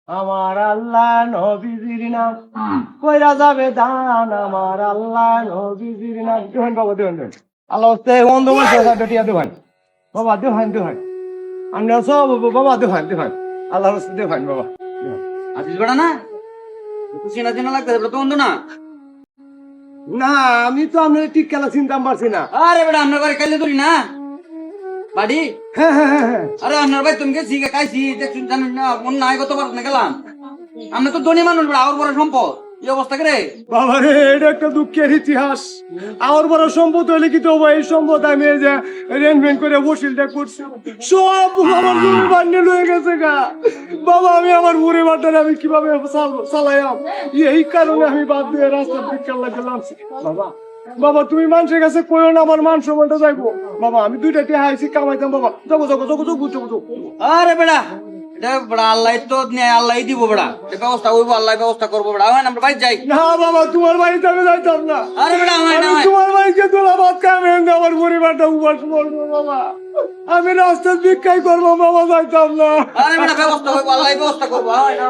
আমার আল্লাহ নবীজির নাম কইরা যাবে দান, আমার আল্লাহ নবীজির নাম। দেবেন বাবা, দেবেন দেবেন। আল্লাহ হস্তে অন্ধ বসে টিয়া দেবেন বাবা, দেবেন দেবেন। আমরা সব বাবা দেবেন দেবেন, আল্লাহ হস্তে দেবেন বাবা। আসিস বেটা না তুই চেনা চেনা লাগতেছে বেটা তো অন্ধ না। না আমি তো আপনার ঠিক খেলা চিনতাম পারছি না। আরে বেটা আপনার ঘরে কাইলে ধরি না বাড়ি। হ্যাঁ হ্যাঁ হ্যাঁ হ্যাঁ। আরে আপনার ভাই তুমি গেছি খাইছি দেখছুন জানেন না মন নাই গতবার না গেলাম। আমরা তো ধনী মানুষ বেটা আর বড় সম্পদ এই অবস্থা করে। বাবা রে, এটা একটা দুঃখের ইতিহাস। আমার বড় সম্পদ হইলে কি তো এই সম্পদ আমি এই যে রেনমেন্ট করে বসিলটা করছি, সব আমার বুড়ি বান্ডে লয়ে গেছে গা। বাবা আমি আমার বুড়ি বান্ডারে আমি কিভাবে চালাইয়াম, এই কারণে আমি বাদ দিয়ে রাস্তার দিকে গেলাম। বাবা বাবা তুমি মানুষের কাছে কইও না আমার মান সম্মানটা যাইবো। বাবা আমি দুইটা টিয়া হাইছি কামাইতাম বাবা, যাবো যাবো যাবো যাবো যাবো যাবো। আরে বেটা এটা বেটা আল্লাহ তো নেয় আল্লাহ দিব বেটা এটা ব্যবস্থা হইব আল্লাহ ব্যবস্থা করবো বেটা হয় আমরা বাইর যাই। না বাবা তোমার বাড়িতে আমি যাইতাম না। আরে বেটা আমার না আমি তোমার বাড়িতে তোলা ভাত খাই আমার পরিবারটা উপাস করবো বাবা, আমি রাস্তার ভিক্ষাই করবো বাবা, যাইতাম না। আরে বেটা ব্যবস্থা হইব আল্লাহ ব্যবস্থা করবো হয় না।